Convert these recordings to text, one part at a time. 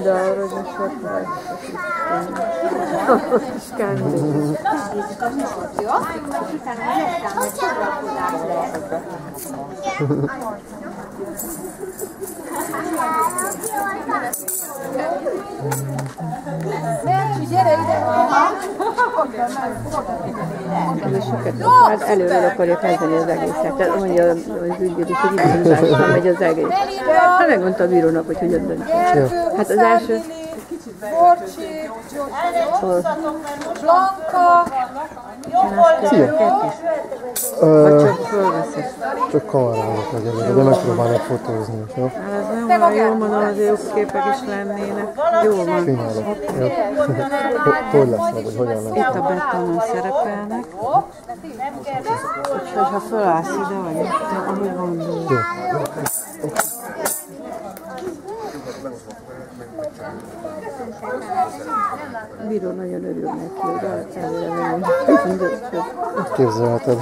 De arra, hogy most ott vagy. Ott is kell. Jó? És utána megyetem, hogy foglalkozás lesz. Gyere ide! Hát előre akarja kezdeni az egészet. Tehát mondja az ügyvéd, hogy időzőben megy az egész. Hát megmondta a bírónak, hogy hogyan döntjön. Hát az első... Borcsi, Blanka, Szia! Csak fölveszek. Csak kamerálok meg, de megpróbálok fotózni, jó? Ez nem van, jól mondom, az jó képek is lennének. Jó van. Csinálok. Hogy lesz meg, hogy hogyan lesz? Itt a betonon szerepelnek. Úgyhogy ha fölállsz ide, vagy itt, ahogy gondolod. Jó. A bíró nagyon örül neki, hogy előre megmondja. Képzelheted.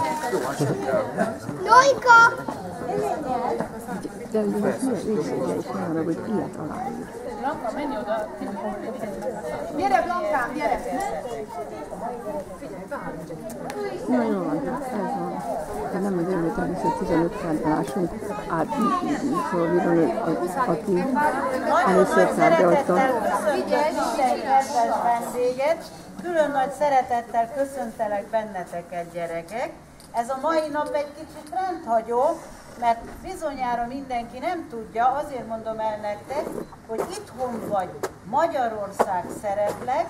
Jojka! De ugye végszége is nem arra, hogy ilyet aláír. Blanka, menj oda! Gyere, Blankám, gyere! Na jó van, ez van. De nem az előtt, hogy 15-kor lássunk át, szóval bíron, aki először tárgyalta. Kedves vendéget, külön nagy szeretettel köszöntelek benneteket, gyerekek. Ez a mai nap egy kicsit rendhagyó, mert bizonyára mindenki nem tudja, azért mondom el nektek, hogy itthon vagy Magyarország szereplek,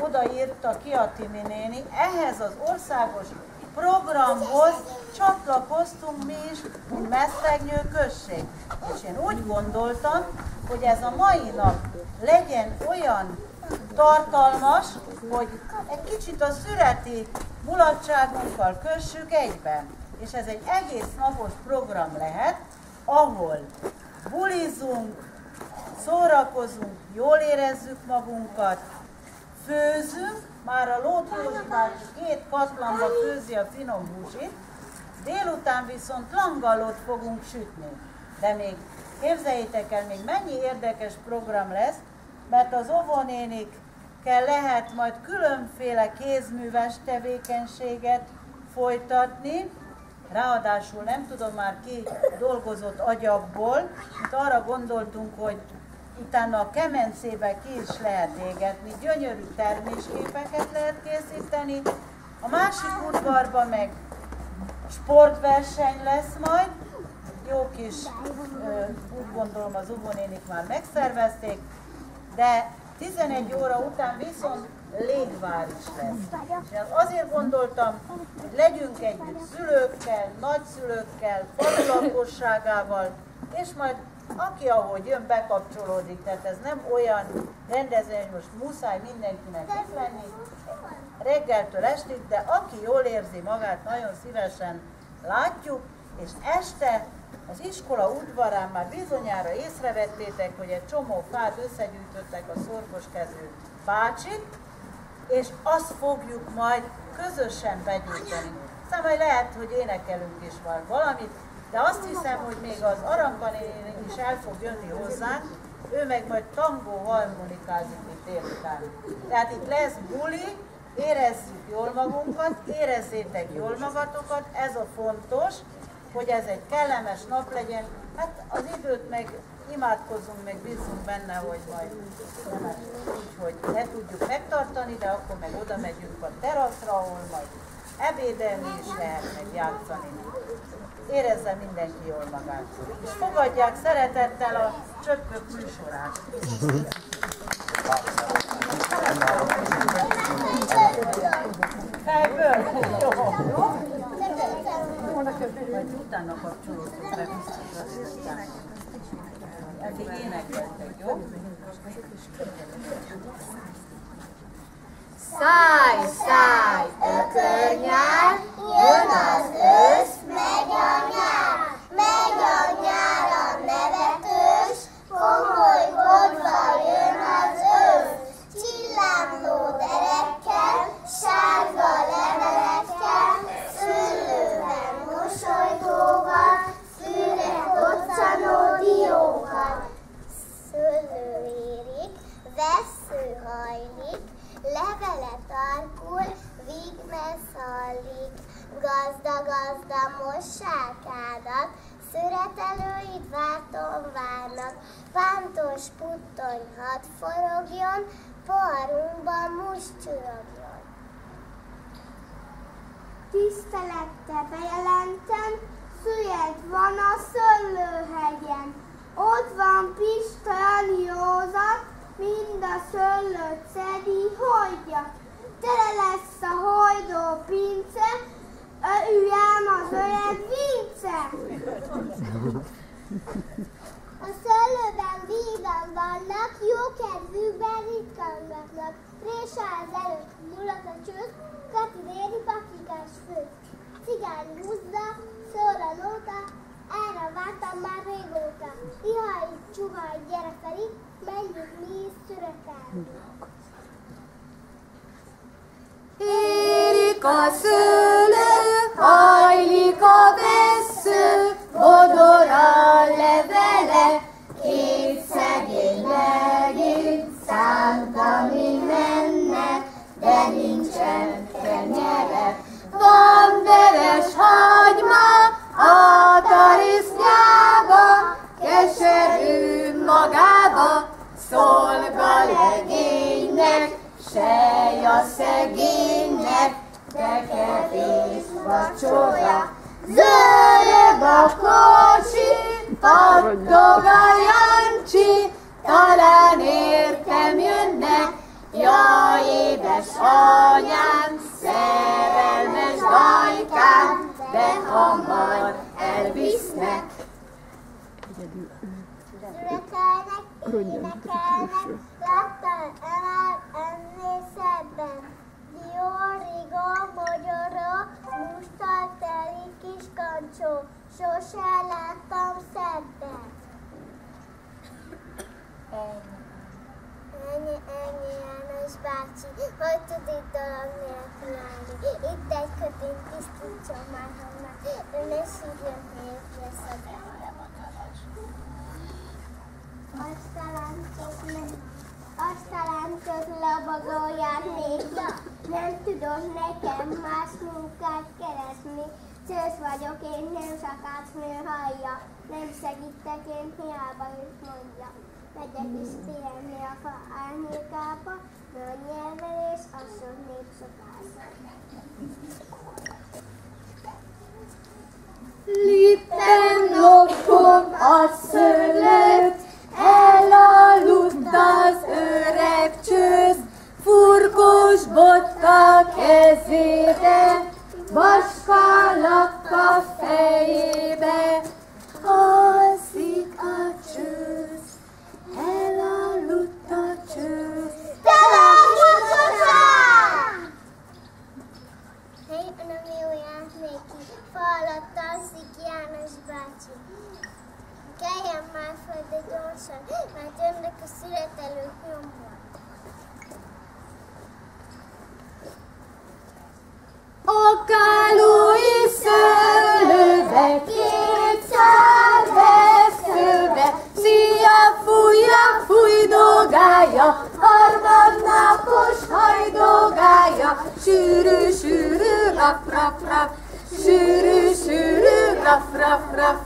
odaírta ki a Timi néni, ehhez az országos programhoz csatlakoztunk mi is, mint Mesztegnyő község. És én úgy gondoltam, hogy ez a mai nap legyen olyan tartalmas, hogy egy kicsit a szüreti mulatságunkkal kössük egyben. És ez egy egész napos program lehet, ahol bulizunk, szórakozunk, jól érezzük magunkat, főzünk, már a Lót már 2 katlanba főzi a finom húsit, délután viszont langalót fogunk sütni. De még képzeljétek el, még mennyi érdekes program lesz, mert az óvónénikkel lehet majd különféle kézműves tevékenységet folytatni, ráadásul nem tudom már ki dolgozott agyagból, itt arra gondoltunk, hogy utána a kemencébe ki is lehet égetni, gyönyörű termésképeket lehet készíteni, a másik udvarban meg sportverseny lesz majd, jó kis, úgy gondolom az óvónénik már megszervezték, de 11 óra után viszont légvár is lesz. És azért gondoltam, hogy legyünk együtt szülőkkel, nagyszülőkkel, falu lakosságával, és majd aki ahogy jön, bekapcsolódik. Tehát ez nem olyan rendezvény, hogy most muszáj mindenkinek itt lenni, reggeltől estig, de aki jól érzi magát, nagyon szívesen látjuk, és este az iskola udvarán már bizonyára észrevettétek, hogy egy csomó fát összegyűjtöttek a szorgoskezű bácsik, és azt fogjuk majd közösen begyűjteni. Aztán majd lehet, hogy énekelünk is majd valamit, de azt hiszem, hogy még az Aranka néni is el fog jönni hozzánk, ő meg majd tangó harmonikázik itt délután. Tehát itt lesz buli, érezzük jól magunkat, érezzétek jól magatokat, ez a fontos, hogy ez egy kellemes nap legyen. Hát az időt meg imádkozzunk, meg bízunk benne, hogy majd úgyhogy ne tudjuk megtartani, de akkor meg oda megyünk a teraszra, ahol majd ebédelni is lehet, meg játszani. Érezze mindenki jól magát. És fogadják szeretettel a Csöpkök műsorát. Fejből? Jó? Majd utána kapcsolódtunk meg vissza. Eddig énekeltek, jó? Száj, száj, ökörnyár, jön az ősz, megy a nyár. Megy a nyár a nevetős, komoly bodval jön az ősz. Csillámló derekkel, sárga levelekkel, szüllő szallik, gazda mossálkádat, szüretelőid várton várnak, pántos puttony hadd forogjon, poharunkban most csurogjon. Tisztelettel bejelentem, szület van a Szöllőhegyen. Ott van Pista Józat, mind a szöllőt szedi, hagyja. Tele lesz a hajdó pince, üljem az öreg Vince. A szöllőben vígan vannak, jó kedvükben ritkangatnak. Résáz előtt mulat a csőd, Kati néni pakikás fő. Cigány húzza, szól a nóta, erre vártam már régóta. Ihaj, csuhaj, gyere Feri, menjünk mi is szüretelni. Érik a szőlő, hajlik a vessző, bodor a levele, két szegény legény szántani mennek, de nincsen kenyere. Van deres hagyma a tarisznyába, keserű magába, szolga legénynek, sej a szegénynek, de kevés vacsora. Zörög a kocsi, pattog a Jancsi, talán értem jönnek, jaj, édes anyám, szerelmes dajkám, de hamar elvisznek. Szüretelnek, énekelnek, láttam ennél szebben. Dió, rigó, mogyoró, mustal teli kis kancsó, sose láttam szebben. Ennyi János bácsi, hogy tud itt dolog nélkül állni. Itt egy kötény kis tincsom már honnan, de ne sírjon, miért lesz az ember. Aztán lobogóját nézd, nem tudom nekem más munkát keresni. Szősz vagyok én, nem sakácsnő hallja, nem segítek én, hiába őt mondja. Megyek is pihenni a fa árnyékába, nyelvelés, az sok népszokásra. Litten lopom a szőlőt, elaludt az öreg csősz, furkós botta kezébe, vaskalap a fejébe. Alszik a csősz, elaludt a csősz. Hely, nem jó járt néki, fa alatt alszik János bácsi. Keljen már föl, de gyorsan, mert jönnek a születelők nyomban. A kálói szőlőbe, két szár veszőbe, szia, fújja, fújdogálja, harmadnapos hajdogálja, sűrű, sűrű, raf, raf, raf, sűrű, sűrű, raf, raf, raf.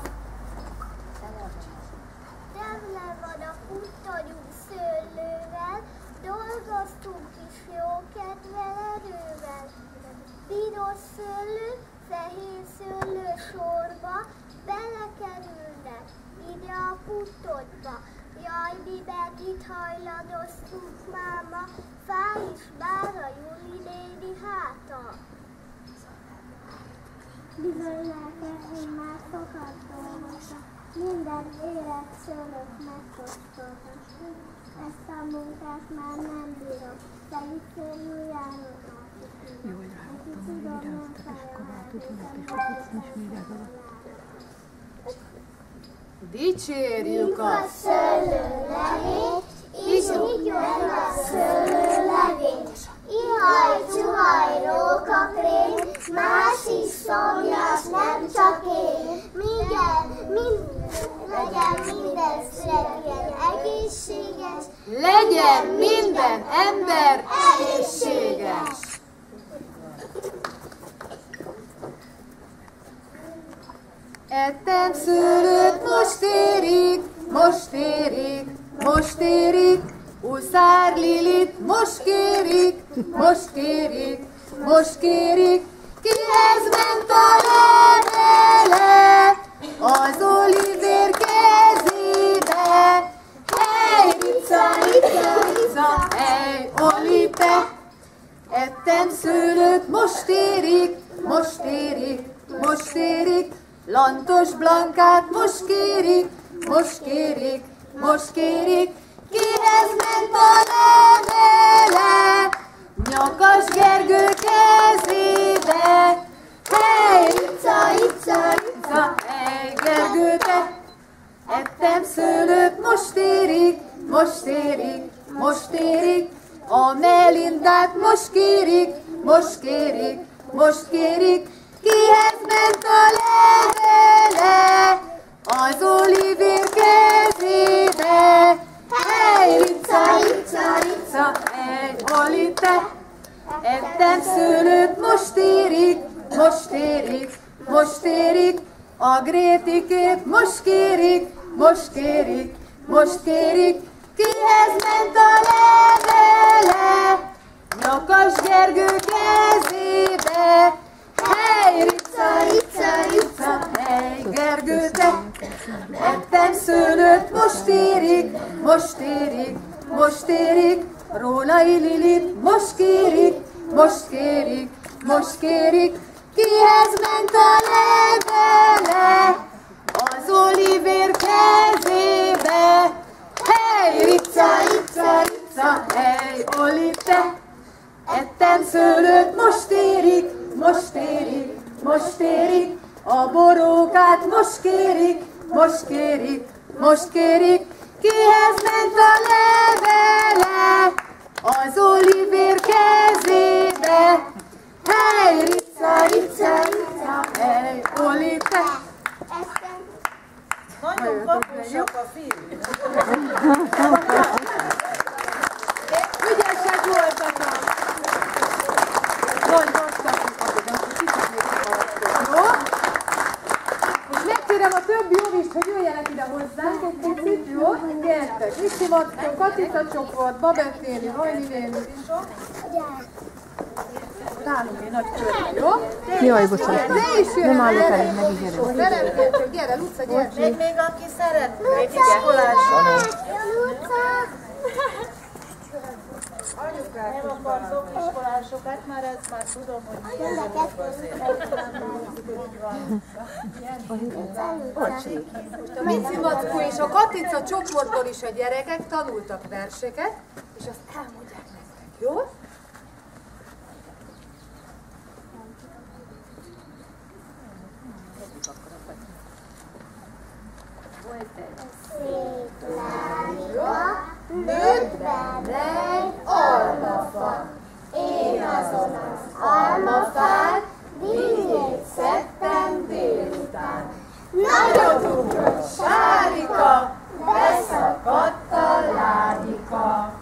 Remle van a puttonyú szőlővel, dolgoztunk is jó kedvel erővel. Piros szőlő, fehér szőlő sorba, belekerülnek ide a puttonyba. Jaj, miben itt hajladoztunk máma, fáj is már a Juli néni háta. Bizony lelkem, én már sokat dolgoztam, minden élet szőlőt megkóstoltam. Ezt a munkát már nem bírom, de itt szörnyű járok át. Jó, hogy ráadtam, hogy videóztak, és akkor már tudnak, és hogy itt nincs még ez alatt. Dicsérjük a szőlőlevét, így meg a szőlőlevét. Ihaj, csuhaj, rókakrény, más is szomjas, nem csak én. Legyen minden születjen egészséges, legyen minden ember egészséges. Ettem szőlőt, most érik, most érik, most érik. Huszár Lilit, most kérik, most kérik, most kérik. Kihez ment a levele? Az Olivér kezébe. Hey, rica, rica, rica, hey, Oli, te! Ettem szőlőt, most érik, most érik, most érik. Lantos Blankát most kérik, most kérik, most kérik. Kihez ment a levele? Nyakas Gergő kezébe. Hey, rica, rica, rica, hey, Gergő, te! Ettem szőlőt, most érik, most érik, most érik. A Melindát most kérik, most kérik, most kérik. Kihez ment a levele? Az Olivér kezébe. Hey, rica, rica, rica, hey, Oli, te! Ettem szőlőt, most érik, most érik, most érik. A Grétikét most kérik, most kérik, most kérik. Kihez ment a levele? Nyakas Gergő kezébe. Hey, rica, rica, rica, hey, Gergő, te! Ettem szőlőt, most érik, most érik, most érik. Rólai Lilit most kérik, most kérik, most kérik. Kihez ment a levele? Az Olivér kezébe. Hey, rica, rica, rica, hey, Oli, te! Ettem szőlőt, most érik, most érik, most érik. A borókát most kérik, most kérik, most kérik. Kihez ment a levele? Az Olivér kezébe. Hey, rica, rica, rica, hey, Oli, te! Nagyon kapusak a fiúk. Ügyesek voltatok! Nagy jó? Most megkérem a többi jovist, hogy jöjjenek ide hozzánk egy picit, jó? Gyertek! Misi Mackó, Katica csoport, Babett néni, Hajni néni. Nálunk egy nagy körbe, jó? Jaj, bocsánat. Ne is jöjjön! Nem állok el, megígérem. Szeretnétek, gyere, Luca, gyere! Még aki szeretne, egy iskolás. Nem akartok iskolásokat, már ezt már tudom, hogy milyen dolog azért. A Mici Mackó és a Katica csoportból is a gyerekek tanultak verseket, és azt elmondják nektek, jó? Szép lányka, nőtt benne egy almafa. Én azon az almafán dinnyét szedtem délután. Nagyot ugrott Sárika, beszakadt a lágyika.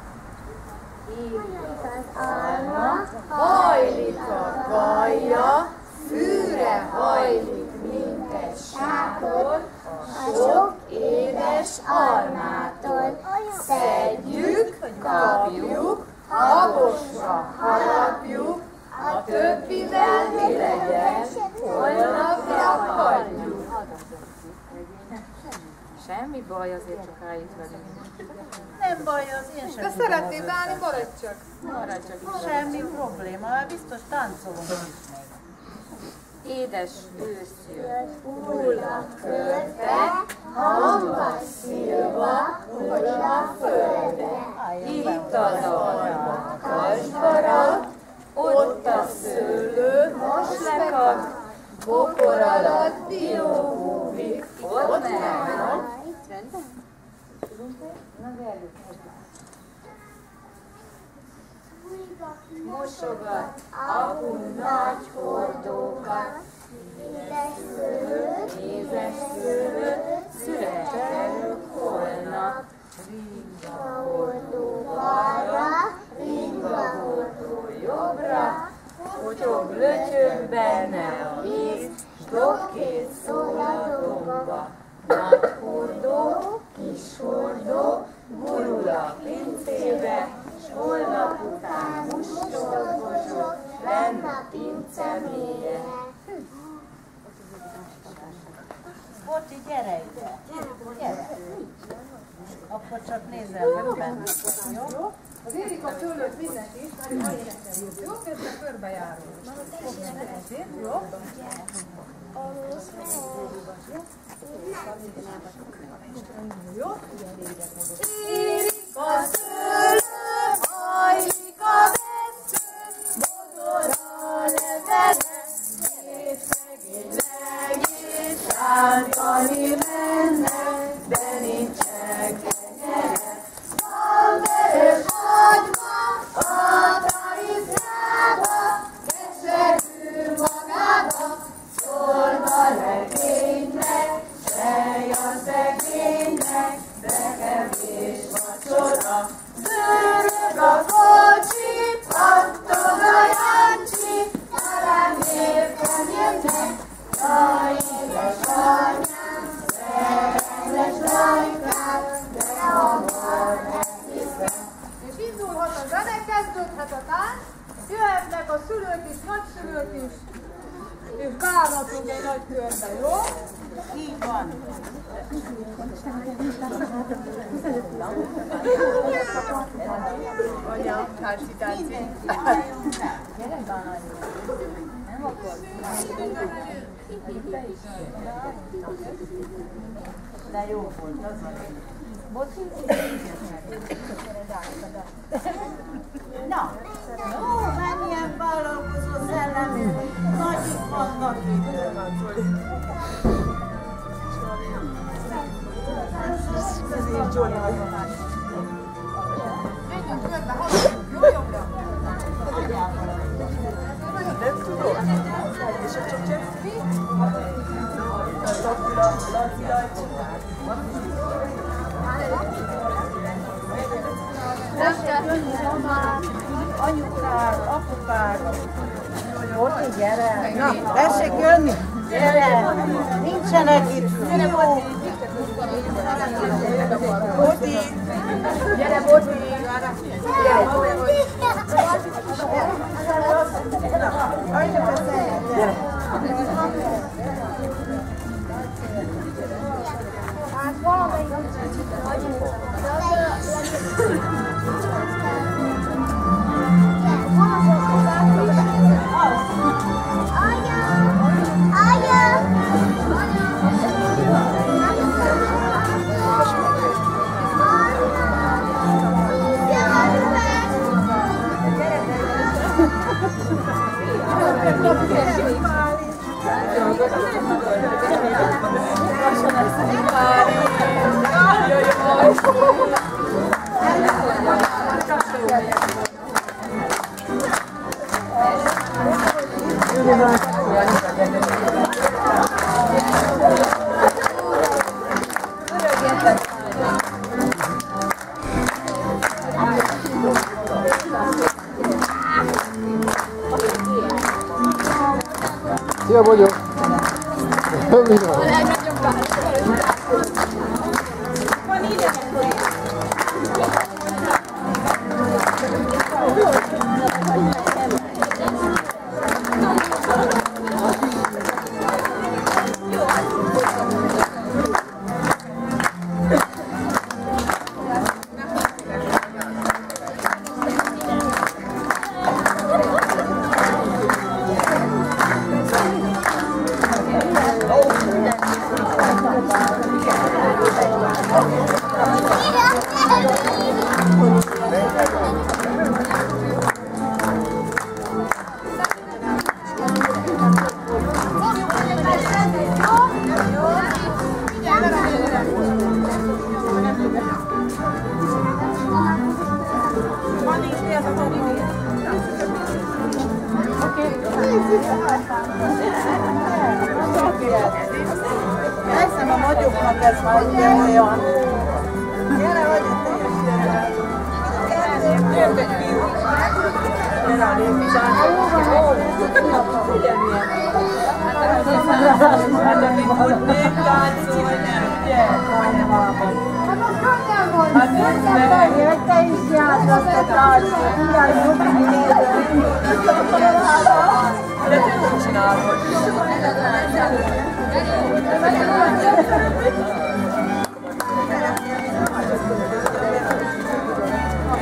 Így az alma, hajlik a gajja, fűre hajlik, mint egy sátor, a sok édes almától. Szedjük, kapjuk, habosra harapjuk, a többivel mi legyen, holnapra hagyjuk. Semmi baj, azért csak rájuk velünk. Nem baj, az én sem De tudom szeretnél az beállni, maradj csak. Maradj csak is. Semmi probléma, biztos táncolunk is meg. Édes ősz jön. Hull a körbe, hamba szilva, hull a földre. Itt az alma kasbarag, ott a szőlő, most lekap, bokor alatt dió búvik, ott nem van. Mosogat Apu nagy hordókat, édes szőlő, születelők holnap. ringa hordó balra, ringa hordó Jobbra, potyog, lötyög benne a víz, Rokkét szól a domba, nagy hordó, kis hordó, gurul a pincébe, s holnap után mustolgosok, lenn a pince mélye. Bocsi, gyere ide! Gyere! Akkor csak nézzel benne. Jó? Az Érika szőlőt mindent is, mert ma énekeljük, jó? Közben körbejárunk. Jó? Jó? Érika szőlő, hajlik a vesző, bodor a levele, szegényleg és sántani menne, de nincsen kenyere. Van vörös hagyma a tariszkába, keserű magába, szólva legénynek, sej a szegénynek, de kevés vacsora. Bőrög a kocsi, pattog a jancsi, talán értem jönnek, jaj, édes anyám, szerelmes lajkám, de hamar elhiszem. És indulhat a zene, kezdődhet a tánc, jöhetnek a szülők is, nagyszülők is, és beállhatunk egy nagy körbe, jó? Így van. Anya, társitáci. De jó volt, az van. Na, ó, mennyien vállalkozó szellemű, nagyik vannak itt. Menjünk körbe, haladjunk, jó jobbra? Nem tudom. És a csöcsöfi? Laci rajta. Anyukák, apukák, Boti, gyere! Na, tessék jönni! Gyere! Nincsenek itt fiúk! Boti! Gyere, Boti! Hát valamelyik Szia, Bogyó! Mi van? Elszem a magyoknak, ez már ugye olyan. Gyere, vagy a teljesen. Jött egy fiú. Gyere a lépcsán.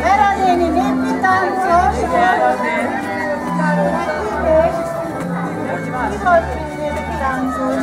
Vera néni népi táncos. Mi volt népi táncos?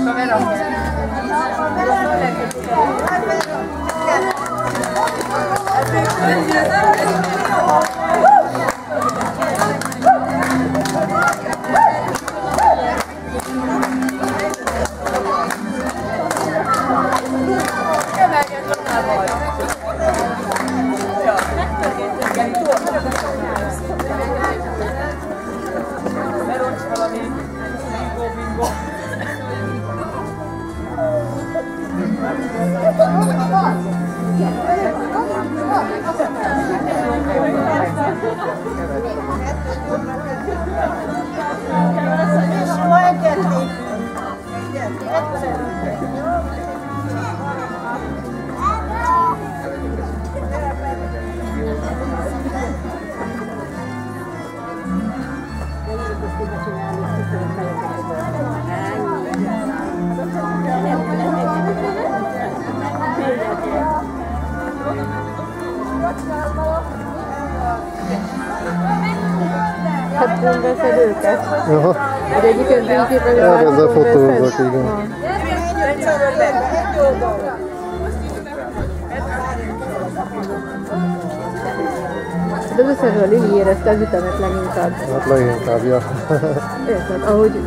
Hát veszed őket. Aha. Az egyik önképpen Ezzel fotózzak, igen. De az összes a Lili érezte az ütemet leginkább. Hát leginkább, ja. Érted, ahogy...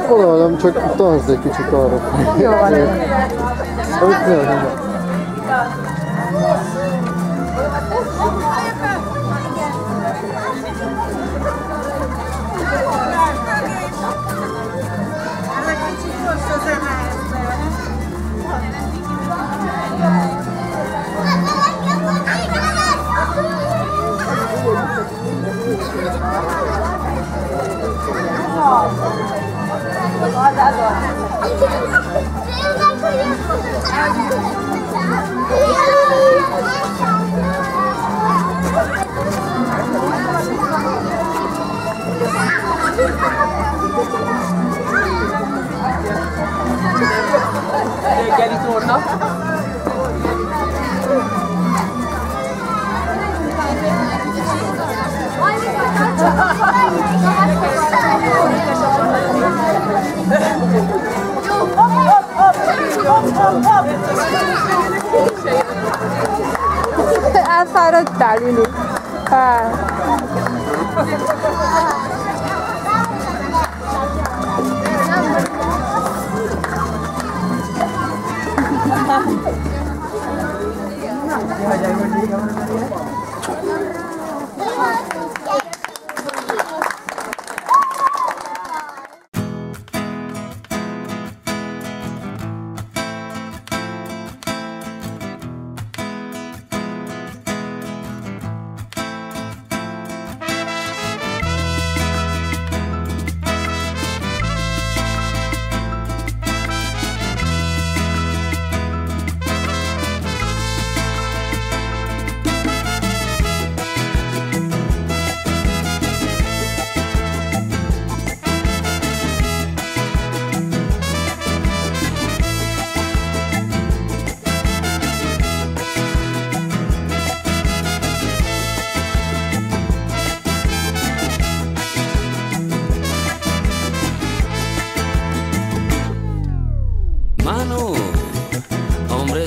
Oda nem, csak tanzd egy kicsit arra. Jó van. Reggeli torna. Elfáradtál, Lili?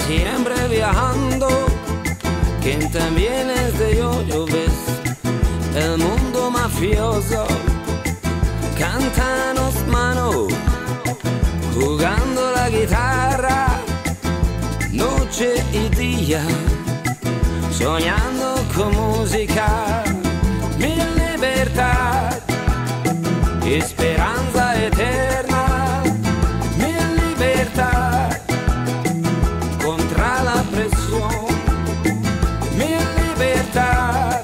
siempre viajando. Quien también es de yo ves el mundo mafioso. Cantanos mano, jugando la guitarra, noche y día, soñando con música, mi libertad, esperanza eterna, mi libertad, contra la presión, mi libertad,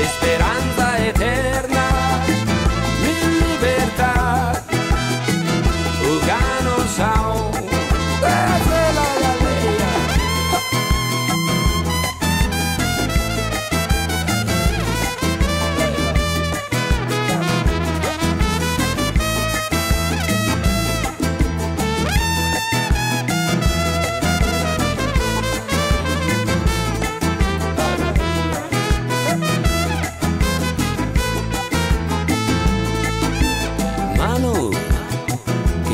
esperanza eterna, mi libertad, juganos aún desde la galería.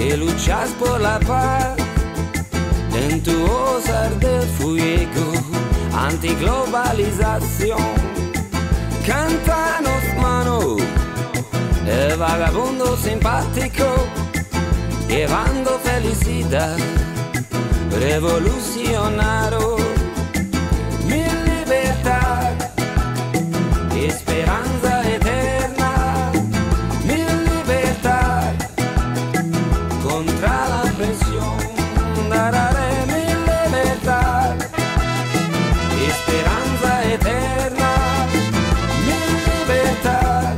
que luchas por la paz en tu osar de fuego, antiglobalización. Cántanos mano, el vagabundo simpático, llevando felicidad, revolucionario. Mi libertad, esperanza eterna, mi libertad, contra la presión, daré mi libertad, esperanza eterna, mi libertad,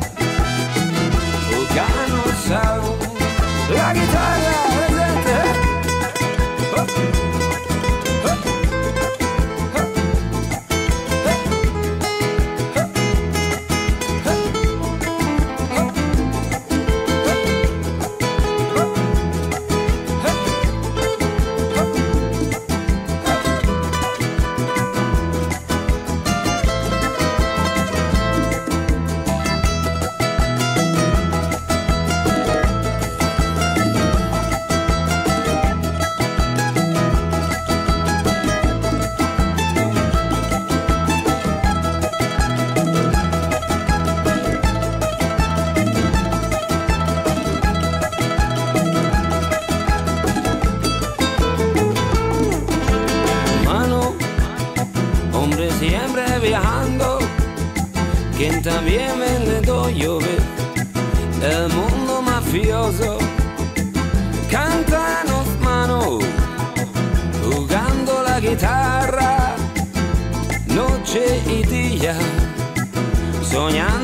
gano sound, la guitarra presente. Siempre viajando, quien también vendedor llover, el mundo mafioso, cántanos mano, jugando la guitarra, noche y día, soñando.